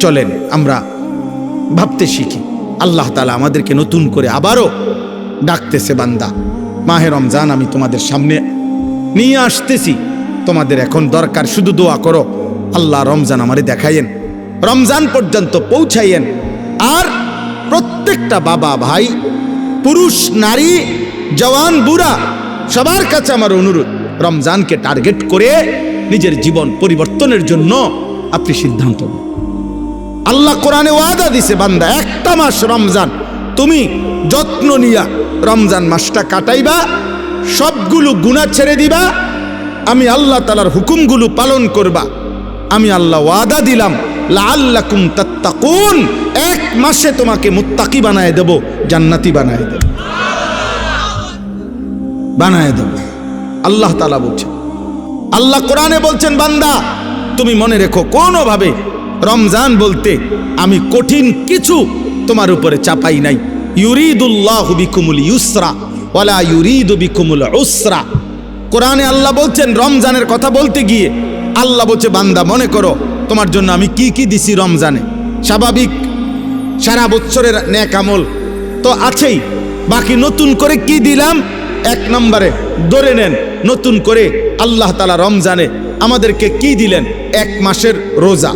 চলেন আমরা ভাবতে শিখি। আল্লাহ তাআলা আমাদেরকে নতুন করে আবারও ডাকতেছে, বান্দা মাহে রমজান আমি তোমাদের সামনে নিয়ে আসতেছি, তোমাদের এখন দরকার শুধু দোয়া করো, আল্লাহ রমজান আমারে দেখাইয়েন, রমজান পর্যন্ত পৌঁছাইয়েন। আর প্রত্যেকটা বাবা ভাই, পুরুষ নারী, জওয়ান বুড়া, সবার কাছে আমার অনুরোধ, রমজানকে টার্গেট করে নিজের জীবন পরিবর্তনের জন্য আপনি সিদ্ধান্ত নিন। আল্লাহ কোরআনে ওয়াদা দিছে, বান্দা একটা মাস রমজান তুমি যত্ন নিয়া রমজান মাসটা কাটাইবা, সবগুলো গুনাহ ছেড়ে দিবা, আমি আল্লাহ তাআলার হুকুমগুলো পালন করবা। আমি আল্লাহ ওয়াদা দিলাম লাআল্লাকুম তাত্তাকুন, এক মাসে তোমাকে মুত্তাকি বানায় দেব, জান্নাতি বানায় দেব, বানায় দেব। আল্লাহ তাআলা বলছেন, আল্লাহ কোরআনে বলছেন, বান্দা তুমি মনে রেখো কোনোভাবে রমজান বলতে আমি কঠিন কিছু তোমার উপরে চাপাই নাই। ইউরিদুল্লাহু বিকুমুল ইউসরা ওয়ালা ইউরিদু বিকুমুল উসরা। কোরআনে আল্লাহ বলছেন, রমজানের কথা বলতে গিয়ে আল্লাহ বলছে, বান্দা মনে করো তোমার জন্য আমি কি কি দিছি রমজানে। স্বাভাবিক সারা বছরের নেক আমল তো আছেই, বাকি নতুন করে কি দিলাম? এক নম্বরে ধরে নেন, নতুন করে আল্লাহ তাআলা রমজানে আমাদেরকে কি দিলেন? এক মাসের রোজা,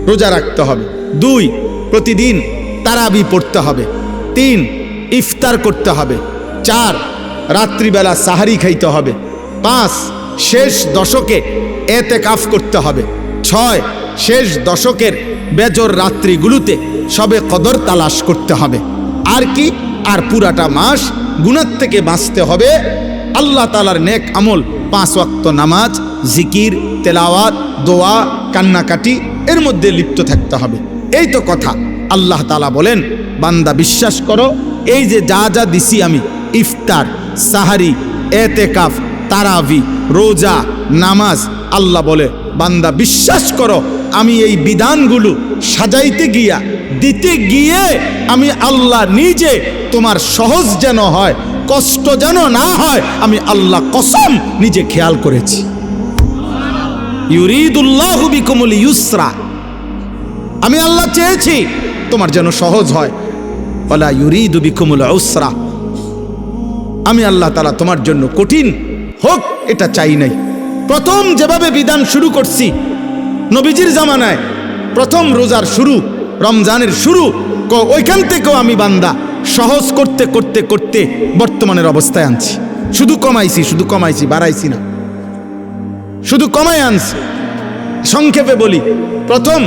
রোজা রাখতে হবে। 2, প্রতিদিন তারাবি পড়তে হবে। 3, ইফতার করতে হবে। 4, রাত্রিবেলা সাহারি খাইতে হবে। 5, শেষ দশকে এতেকাফ করতে হবে। 6, শেষ দশকের বেজর রাত্রিগুলোতে সবে কদর তালাশ করতে হবে। আর কি? আর পুরাটা মাস গুনাহ থেকে বাঁচতে হবে। আল্লাহ তাআলার নেক আমল, 5 ওয়াক্ত নামাজ, জিকির, তেলাওয়াত, দোয়া, কান্নাকাটি এর মধ্যে লিপ্ত থাকতে হবে। এই তো কথা। আল্লাহ তাআলা বলেন, বান্দা বিশ্বাস করো, এই যে যা যা দিছি আমি, ইফতার, সাহারি, এতেকাফ, তারাবি, রোজা, নামাজ, আল্লাহ বলে বান্দা বিশ্বাস করো, আমি এই বিধানগুলো সাজাইতে গিয়া, দিতে গিয়ে আমি আল্লাহ নিজে তোমার সহজ যেন হয়, কষ্ট যেন না হয়, আমি আল্লাহ কসম নিজে খেয়াল করেছি। ইউরিদুল্লাহু বিকুমুল ইউসরা, আমি আল্লাহ চেয়েছি তোমার যেন সহজ হয়। ওয়ালা ইউরিদু বিকুমুল উসরা, আমি আল্লাহ তাআলা তোমার জন্য কঠিন হোক এটা চাই নাই। প্রথম যেভাবে বিধান শুরু করছি নবীজির জামানায়, প্রথম রোজার শুরু, রমজানের শুরু, ওইখান থেকেও আমি বান্দা সহজ করতে করতে করতে বর্তমানের অবস্থায় আনছি। শুধু কমাইছি, বাড়াইছি না, শুধু কমাই আনছি। সংক্ষেপে বলি, প্রথম